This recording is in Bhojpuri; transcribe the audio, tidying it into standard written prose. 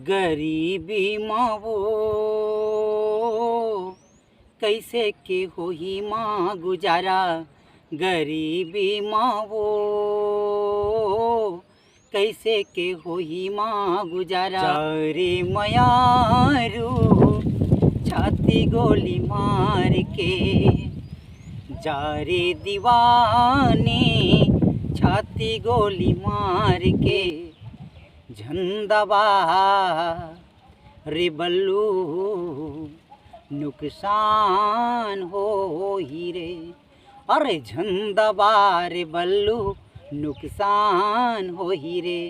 गरीबी माँ वो कैसे के होही माँ गुजारा, गरीबी माँ वो कैसे के होही माँ गुजारा। चारे मयारू छाती गोली मार के, जा रे दीवाने छाती गोली मार के। झंडवा रे बल्लू नुकसान हो ही रे, अरे झंडवा रे बल्लू नुकसान हो ही रे।